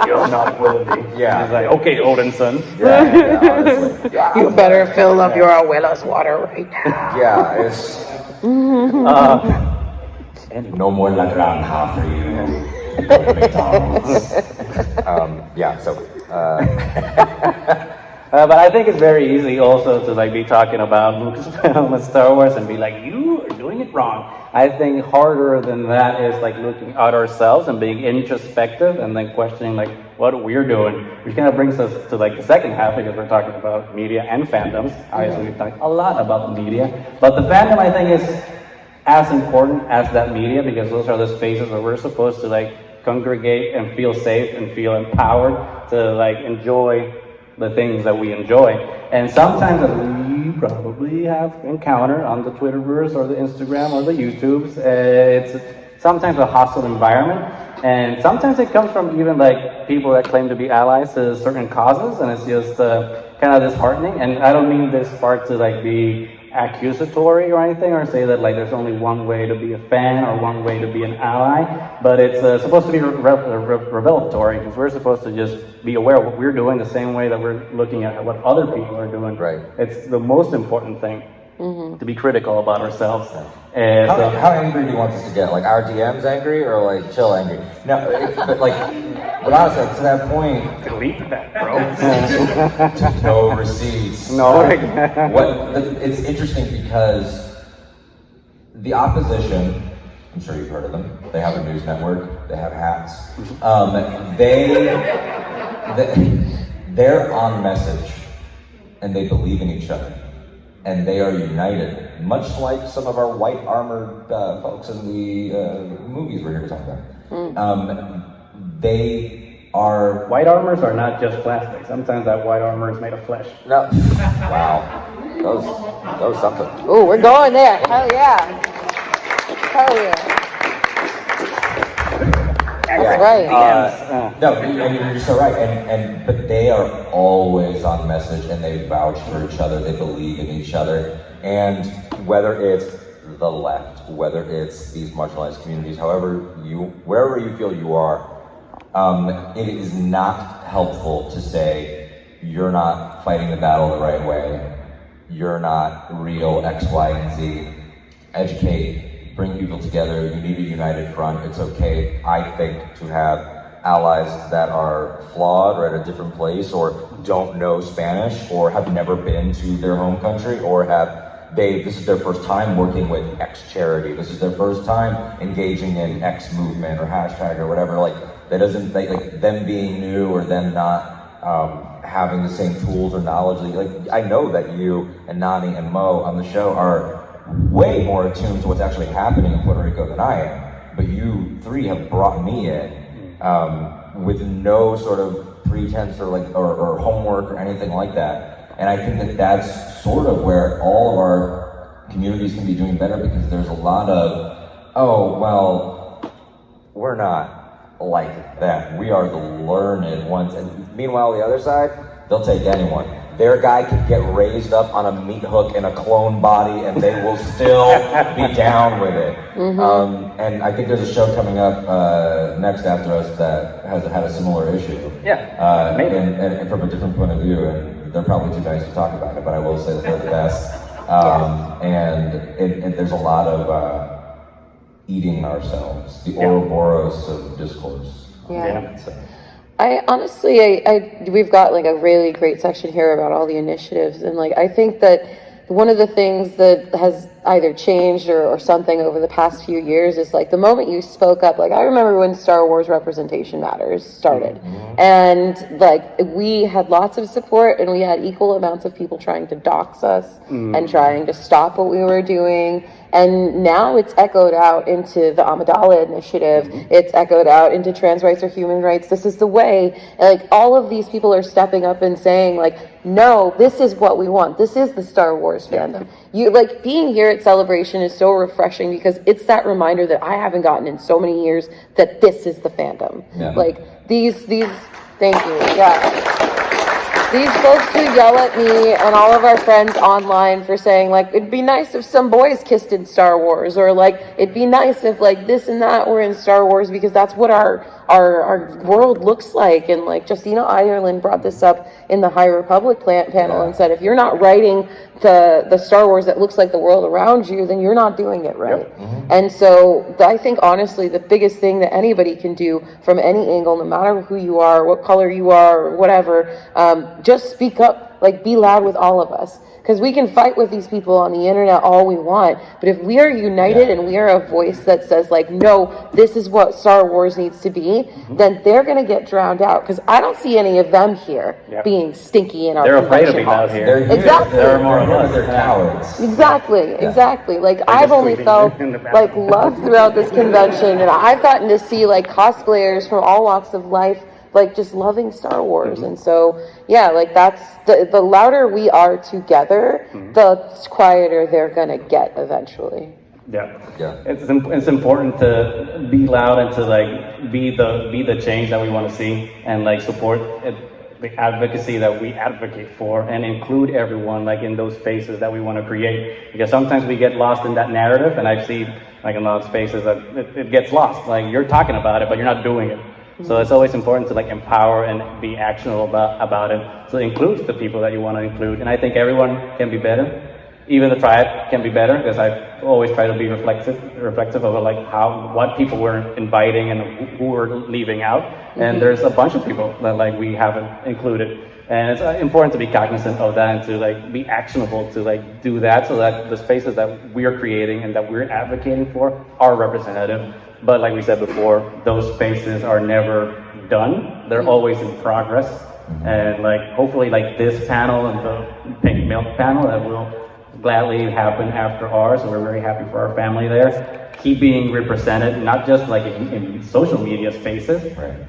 You're not worthy. Yeah. It's like, okay, Odinson. Honestly. You better fill up your abuela's water right now. Yeah, it's... and no more La Granja for you. McDonald's. But I think it's very easy also to like be talking about Lucasfilm and Star Wars and be like, you are doing it wrong. I think harder than that is like looking at ourselves and being introspective and then questioning like what we're doing, which kind of brings us to like the second half because we're talking about media and fandoms. Obviously, we've talked a lot about the media, but the fandom I think is as important as that media because those are the spaces where we're supposed to like congregate and feel safe and feel empowered to like enjoy the things that we enjoy. And sometimes as we probably have encountered on the Twitterverse or the Instagram or the YouTubes, sometimes a hostile environment. And sometimes it comes from even like people that claim to be allies to certain causes, and it's just kind of disheartening. And I don't mean this part to like be accusatory or anything, or say that like there's only one way to be a fan or one way to be an ally, but it's supposed to be revelatory, because we're supposed to just be aware of what we're doing the same way that we're looking at what other people are doing. Right. It's the most important thing. To be critical about ourselves. How angry do you want us to get? Like our DMs angry or like chill angry? No, but like, but honestly, to that point, Delete that, bro. no receipts. No. It's interesting because the opposition, I'm sure you've heard of them. They have a news network. They have hats. They're on message, and they believe in each other. And they are united, much like some of our white armored folks in the movies we're here to talk about. They are... White armors are not just plastic. Sometimes that white armor is made of flesh. No. Wow. That was something. Oh, we're going there. Hell yeah. Hell yeah. That's right. No, you're so right. But they are always on message, and they vouch for each other. They believe in each other. And whether it's the left, whether it's these marginalized communities, wherever you feel you are, it is not helpful to say you're not fighting the battle the right way. You're not real X, Y, and Z. Educate. Bring people together. You need a united front. It's okay, I think, to have allies that are flawed or at a different place, or don't know Spanish, or have never been to their home country, or this is their first time working with X charity. This is their first time engaging in X movement or hashtag or whatever. Like that doesn't like them being new or them not having the same tools or knowledge. Like I know that you and Nani and Mo on the show are way more attuned to what's actually happening in Puerto Rico than I am. But you three have brought me in with no sort of pretense or homework or anything like that. And I think that that's sort of where all of our communities can be doing better, because there's a lot of, we're not like that. We are the learned ones. And meanwhile, the other side, they'll take anyone. Their guy could get raised up on a meat hook in a clone body, and they will still be down with it. And I think there's a show coming up next after us that has had a similar issue. Yeah, maybe. And from a different point of view, and they're probably too nice to talk about it, but I will say that they're the best. And there's a lot of eating ourselves, the Ouroboros of discourse. So. I honestly, we've got like a really great section here about all the initiatives, and like I think that one of the things that has either changed or something over the past few years is like the moment you spoke up. Like I remember when Star Wars Representation Matters started, and like we had lots of support, and we had equal amounts of people trying to dox us and trying to stop what we were doing. And now it's echoed out into the Amidala Initiative. It's echoed out into trans rights or human rights. This is the way. And like all of these people are stepping up and saying like, no, this is what we want. This is the Star Wars fandom. You like being here at Celebration is so refreshing, because it's that reminder that I haven't gotten in so many years that this is the fandom. Like these, thank you. Yeah. These folks who yell at me and all of our friends online for saying like, it'd be nice if some boys kissed in Star Wars, or like, it'd be nice if like this and that were in Star Wars, because that's what our world looks like. And like Justina Ireland brought this up in the High Republic panel and said, if you're not writing the Star Wars that looks like the world around you, then you're not doing it right. And so I think honestly the biggest thing that anybody can do from any angle, no matter who you are, what color you are, or whatever, just speak up. Like be loud with all of us, because we can fight with these people on the internet all we want, but if we are united and we are a voice that says like, no, this is what Star Wars needs to be, then they're going to get drowned out, because I don't see any of them here being stinky in our They're afraid to convention be loud halls. here. Exactly. There are more of us. They're cowards. Exactly. Like I've only felt like love throughout this convention, and I've gotten to see like cosplayers from all walks of life like just loving Star Wars. And so like that's the louder we are together, the quieter they're gonna get eventually. It's important to be loud and to like be the change that we want to see, and like support the advocacy that we advocate for, and include everyone like in those spaces that we want to create. Because sometimes we get lost in that narrative, and I've seen like in a lot of spaces that it gets lost. Like you're talking about it, but you're not doing it. So it's always important to like empower and be actionable about it. So it includes the people that you want to include. And I think everyone can be better. Even the Triad can be better, because I always try to be reflective of like what people we're inviting and who we're leaving out. And there's a bunch of people that like we haven't included. And it's important to be cognizant of that and to like be actionable to like do that, so that the spaces that we are creating and that we're advocating for are representative. But like we said before, those spaces are never done. They're always in progress. And like hopefully like this panel and the pink milk panel that will gladly happen after ours, so we're very happy for our family there, keep being represented, not just like in social media spaces,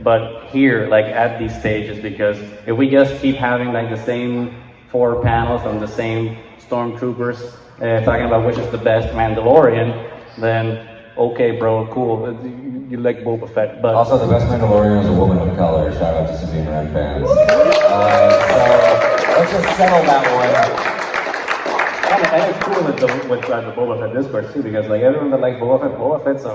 but here like at these stages. Because if we just keep having like the same 4 panels from the same stormtroopers talking about which is the best Mandalorian, then okay, bro, cool. You like Boba Fett, but also the best Mandalorian is a woman of color. Shout out to Sabine Wren fans. So let's just settle that one. And it's cool with the Boba Fett discourse too, because like everyone that likes Boba Fett's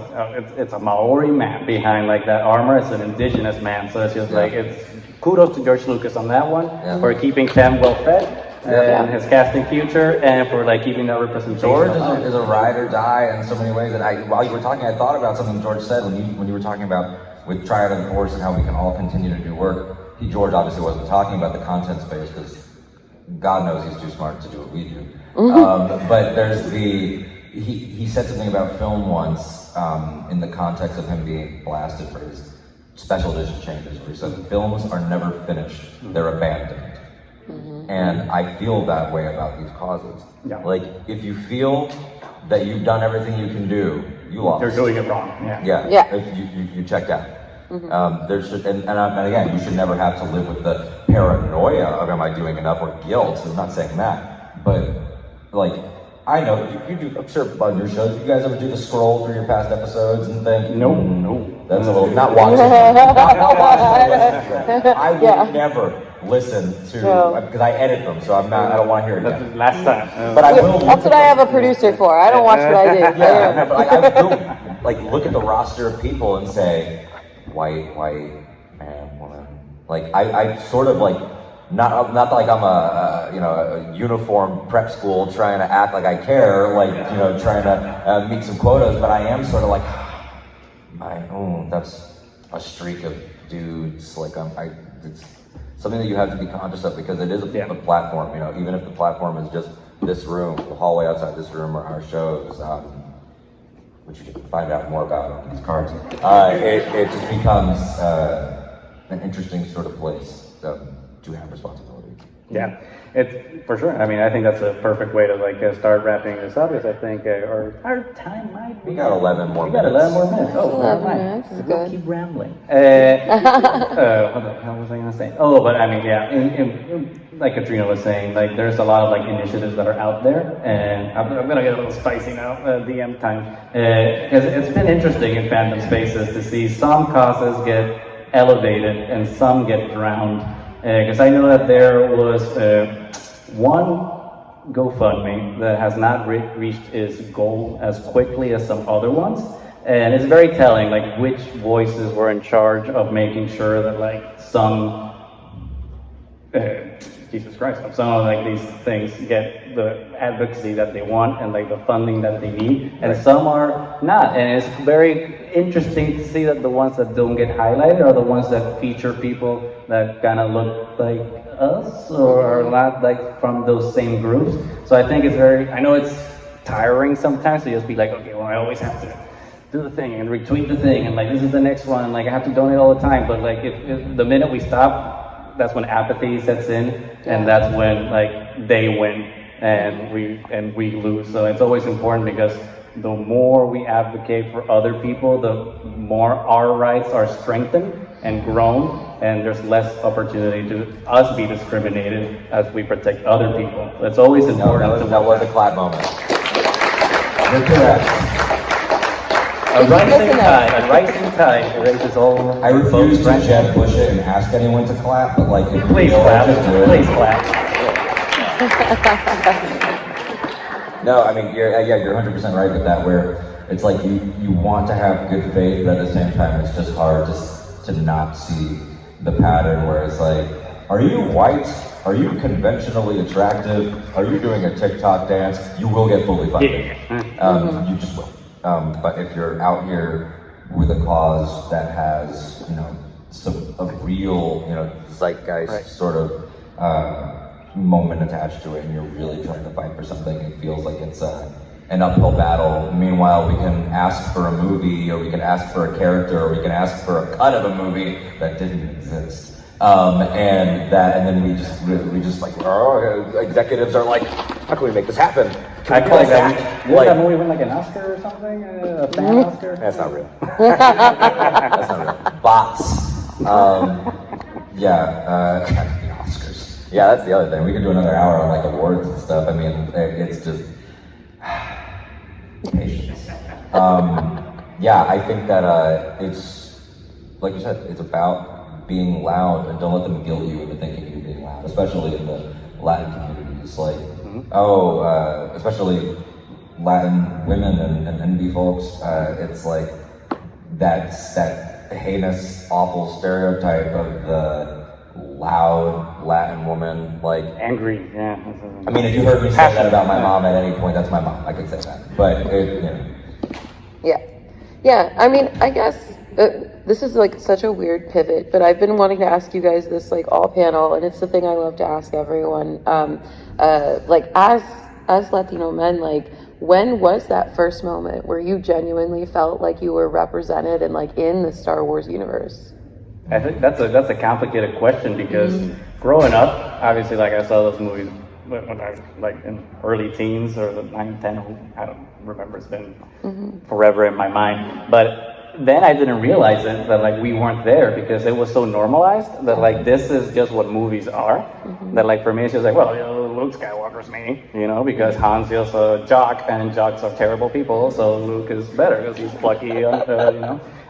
it's a Maori man behind like that armor. It's an indigenous man, so it's just like it's kudos to George Lucas on that one for keeping Sam well fed. And his casting future, and for like keeping that representation. George is a ride or die in so many ways. And while you were talking, I thought about something George said when you were talking about with Triad and Force and how we can all continue to do work. George obviously wasn't talking about the content space, because God knows he's too smart to do what we do. But there's he said something about film once in the context of him being blasted for his special edition changes, where he said films are never finished; they're abandoned. And I feel that way about these causes. Like, if you feel that you've done everything you can do, you lost. You're doing it wrong. You checked out. There should, and again, you should never have to live with the paranoia of am I doing enough, or guilt. I'm not saying that, but like I know you do. I'm sure on your shows, you guys ever do the scroll through your past episodes and think, no, that's a little not watching. not watching. I would never listen to because I edit them, so I'm not. I don't want to hear it. That's the last time. But I will. That's what I have a producer for. I don't watch what I do. But I will like look at the roster of people and say, white man, woman. Like I sort of like not like I'm a uniform prep school trying to act like I care, like trying to meet some quotas, but I am sort of like that's a streak of dudes. Like it's something that you have to be conscious of, because it is a platform. Even if the platform is just this room, the hallway outside this room, or our shows, which you can find out more about on these cards. It just becomes an interesting sort of place to have responsibility. Yeah, it's for sure. I mean, I think that's a perfect way to like start wrapping this up. Is I think our time might be. We got 11 more minutes. We got 11 more minutes. Oh, 11 minutes is good. Keep rambling. What the hell was I gonna say? Oh, but I mean, in like Catrina was saying, like there's a lot of like initiatives that are out there, and I'm gonna get a little spicy now. DM time, because it's been interesting in fandom spaces to see some causes get elevated and some get drowned. Because I know that there was one GoFundMe that has not reached its goal as quickly as some other ones, and it's very telling, like which voices were in charge of making sure that like some Jesus Christ, some of like these things get the advocacy that they want and like the funding that they need, and some are not. And it's very interesting to see that the ones that don't get highlighted are the ones that feature people that kind of look like us or are not like from those same groups. So I think it's I know it's tiring sometimes to just be like, okay, well, I always have to do the thing and retweet the thing and like this is the next one, like I have to donate all the time. But like if the minute we stop, that's when apathy sets in, and that's when like they win and we lose. So it's always important, because the more we advocate for other people, the more our rights are strengthened and grown, and there's less opportunity to us be discriminated as we protect other people. It's always important. That was a clap moment. You're correct. A rising tide erases all. I refuse to Jeb Bush it and ask anyone to clap, but like, if you Please feel clap. like just do it. Please clap. No, I mean, you're 100% right with that, where it's like you want to have good faith, but at the same time, it's just hard to not see the pattern where it's like, are you white? Are you conventionally attractive? Are you doing a TikTok dance? You will get fully funded. You just will. But if you're out here with a cause that has, a real, zeitgeist sort of moment attached to it, and you're really trying to fight for something, it feels like it's an uphill battle. Meanwhile, we can ask for a movie, or we can ask for a character, or we can ask for a cut of a movie that didn't exist. And then we just like, executives are like, how can we make this happen? I feel like that movie win like an Oscar or something? A fan Oscar? That's not real. That's not real. Bots. The Oscars. Yeah, that's the other thing. We could do another hour on like awards and stuff. I mean, it's just patience. I think that it's like you said, it's about being loud, and don't let them guilt you into thinking you're being loud, especially in the Latin communities. Like, especially Latin women and NB folks, it's like that heinous, awful stereotype of the loud Latin woman, like angry. Yeah. I mean, if you heard me say that about my mom at any point, that's my mom. I could say that, but Yeah. I mean, I guess this is like such a weird pivot, but I've been wanting to ask you guys this like all panel, and it's the thing I love to ask everyone. Like as Latino men, like when was that first moment where you genuinely felt like you were represented and like in the Star Wars universe? I think that's a complicated question, because growing up, obviously, like I saw those movies when I was like in early teens or the 9, 10, I don't remember, it's been forever in my mind. But then I didn't realize it, that like we weren't there, because it was so normalized that like this is just what movies are. That like for me it's just like, well, Luke Skywalker's me, because Han's just a jock, and jocks are terrible people, so Luke is better because he's plucky,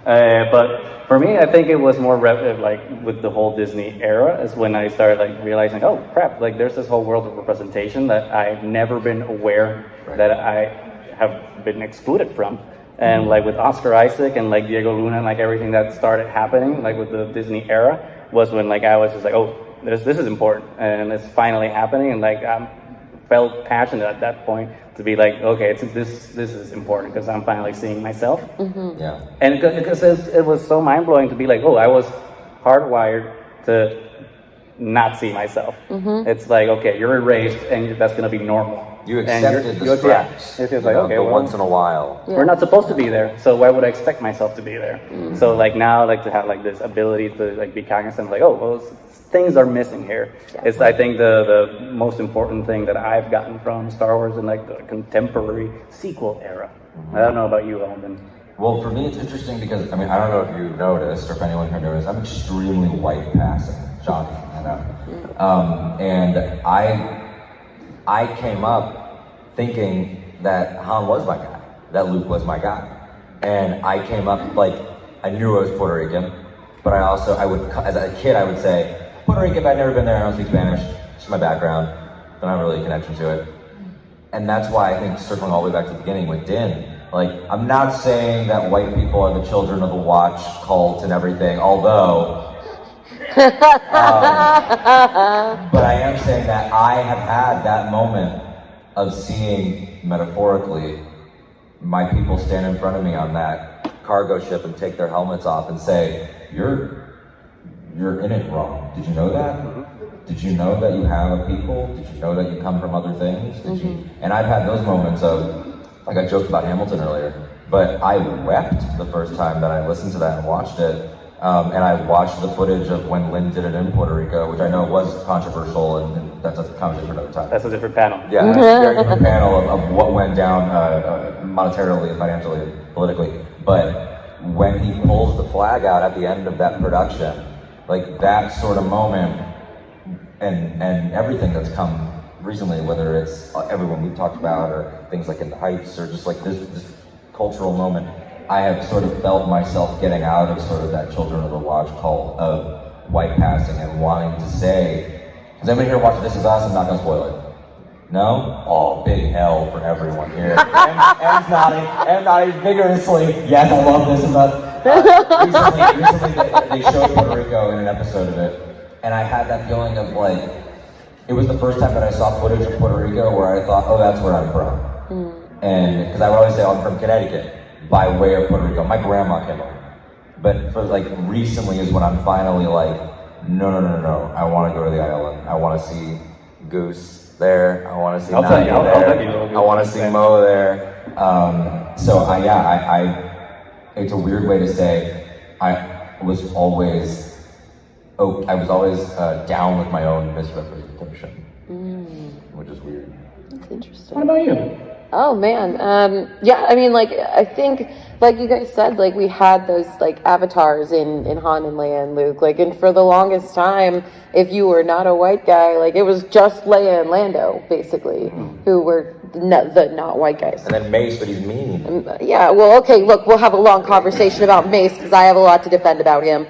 But for me, I think it was more like with the whole Disney era is when I started like realizing, oh crap, like there's this whole world of representation that I've never been aware that I have been excluded from. And like with Oscar Isaac and like Diego Luna and like everything that started happening like with the Disney era was when like I was just like, oh, this is important, and it's finally happening, and like I felt passionate at that point to be like, okay, this is important because I'm finally seeing myself. Yeah. And because it was so mind-blowing to be like, oh, I was hardwired to not see myself. It's like, okay, you're erased, and that's going to be normal. You accepted the scraps. It's just like, okay, well, once in a while. we're not supposed to be there, so why would I expect myself to be there? So like now, like to have like this ability to like be cognizant, like, oh, well, things are missing here. It's, I think, the most important thing that I've gotten from Star Wars in like the contemporary sequel era. I don't know about you, Alden. Well, for me, it's interesting because, I mean, I don't know if you noticed, or if anyone here noticed, I'm extremely white passing, shocking, I know. And I came up thinking that Han was my guy, that Luke was my guy. And I came up, like, I knew I was Puerto Rican, but I would, as a kid, I would say, Puerto Rican, but I've never been there, I don't speak Spanish, it's my background, don't have really a connection to it. And that's why I think, circling all the way back to the beginning with Din, like, I'm not saying that white people are the children of the watch cult and everything, although, but I am saying that I have had that moment of seeing, metaphorically, my people stand in front of me on that cargo ship and take their helmets off and say, you're in it wrong. Did you know that? Did you know that you have a people? Did you know that you come from other things? And I've had those moments of, like I joked about Hamilton earlier, but I wept the first time that I listened to that and watched it. And I watched the footage of when Lynn did it in Puerto Rico, which I know was controversial, and that's a conversation for another time. That's a different panel. Yeah, that's a very different panel of what went down monetarily and financially and politically. But when he pulls the flag out at the end of that production, like that sort of moment, and everything that's come recently, whether it's everyone we've talked about or things like In the Heights or just like this cultural moment, I have sort of felt myself getting out of sort of that Children of the Lodge cult of white passing and wanting to say, is anybody here watching This Is Us? I'm not gonna spoil it. No? Oh, big hell for everyone here. Em's nodding vigorously. Yes, I love This Is Us. Recently they showed Puerto Rico in an episode of it, and I had that feeling of like, it was the first time that I saw footage of Puerto Rico where I thought, oh, that's where I'm from. And because I would always say, I'm from Connecticut, by way of Puerto Rico. My grandma came over. But for like recently is when I'm finally like, no. I want to go to the island. I want to see Goose there. I want to see Nadia there. I want to see Mo there. It's a weird way to say I was always down with my own misrepresentation, which is weird. That's interesting. What about you? Oh man, yeah. I mean, like I think, like you guys said, like we had those like avatars in Han and Leia and Luke. Like, and for the longest time, if you were not a white guy, like it was just Leia and Lando, basically, who were the not white guys. And then Mace, but he's mean. Yeah. Well, okay. Look, we'll have a long conversation about Mace because I have a lot to defend about him.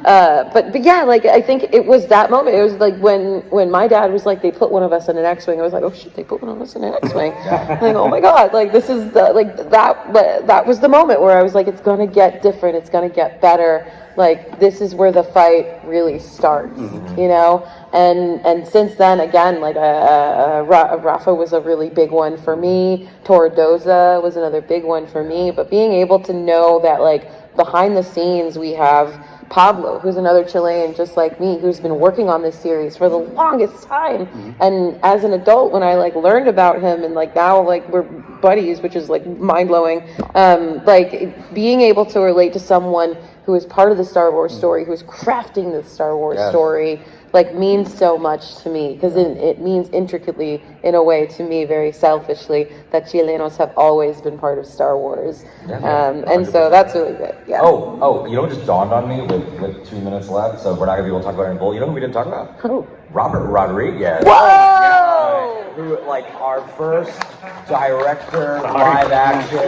But yeah, like I think it was that moment. It was like when my dad was like, they put one of us in an X-wing. I was like, oh shit, they put one of us in an X-wing. Like, oh my god, like this is that was the moment where I was like, it's gonna get different. It's gonna get better. Like this is where the fight really starts, you know. And since then, again, like Rafa was a really big one for me. Torredoza was another big one for me. But being able to know that like behind the scenes we have Pablo, who's another Chilean just like me, who's been working on this series for the longest time. And as an adult, when I like learned about him and like now like we're buddies, which is like mind-blowing, like being able to relate to someone who is part of the Star Wars story, who's crafting the Star Wars story, like means so much to me, because it means intricately, in a way, to me, very selfishly, that Chilenos have always been part of Star Wars. And so that's really good. Yeah. Oh, you know what just dawned on me with 2 minutes left, so we're not going to be able to talk about it in full. You know who we didn't talk about? Who? Robert Rodriguez. Whoa! Who, like, our first director, live action,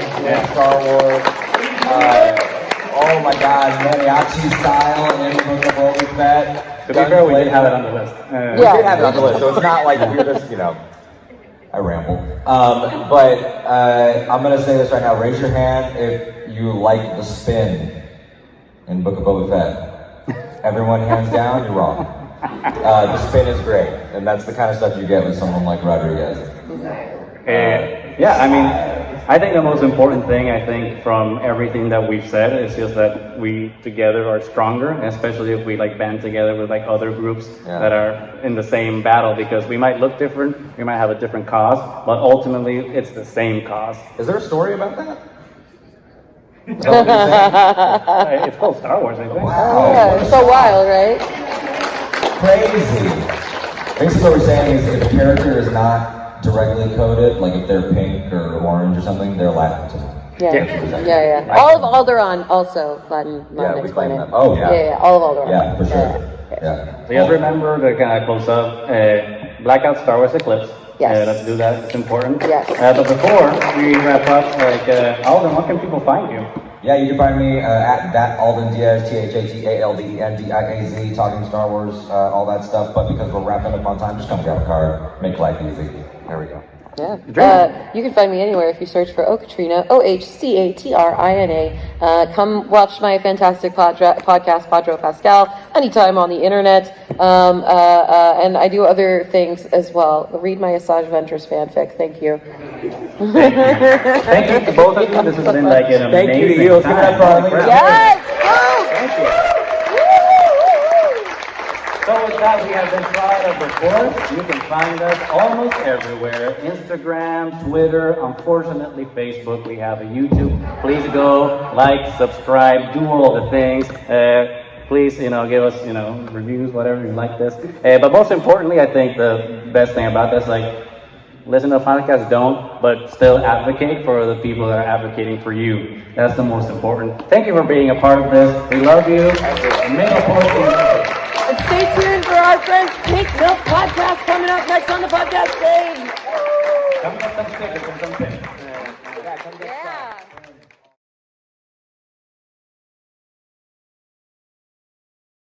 Star Wars. Oh my God, mariachi style in Boba Fett. To be fair, we did have it on the list. We did have it on the list, so it's not like we're just, I ramble. But I'm going to say this right now. Raise your hand if you like the spin in Book of Boba Fett. Everyone hands down, you're wrong. The spin is great, and that's the kind of stuff you get with someone like Rodriguez. I think the most important thing, from everything that we've said is just that we together are stronger, especially if we like band together with like other groups that are in the same battle, because we might look different, we might have a different cause, but ultimately it's the same cause. Is there a story about that? It's called Star Wars, I think. Wow. Yeah, it's so wild, right? Crazy. Basically what we're saying is if a character is not directly coded, like if they're pink or orange or something, they're Latin to me. Yeah. All of Alderaan also Latin. We claim them. Oh yeah. All of Alderaan. Yeah, for sure. Yeah. So you have to remember to kind of close up, blackout Star Wars Eclipse. Yes. Let's do that. It's important. Yes. But before we wrap up, Alden, where can people find you? Yeah, you can find me at that Alden Díaz, ThatAldenDiaz, talking Star Wars, all that stuff. But because we're wrapping up on time, just come grab a card, make life easy. There we go. Yeah. You can find me anywhere if you search for Catrina, OHCATRINA. Come watch my fantastic podcast, Padro Pascal, anytime on the internet. And I do other things as well. Read my Asajj Ventress fanfic. Thank you. Thank you to both of you. This has been like an amazing Thank you to you. time. Yes! Thank you. So with that, we have been Triad of the Fourth. You can find us almost everywhere. Instagram, Twitter, unfortunately Facebook. We have a YouTube. Please go, like, subscribe, do all the things. Please, give us, reviews, whatever you like this. But most importantly, I think the best thing about this, listen to the podcast, but still advocate for the people that are advocating for you. That's the most important. Thank you for being a part of this. We love you. And may the force be with you. And stay tuned for our friends, Pink Milk Podcast coming up next on the podcast stage. Come, Yeah.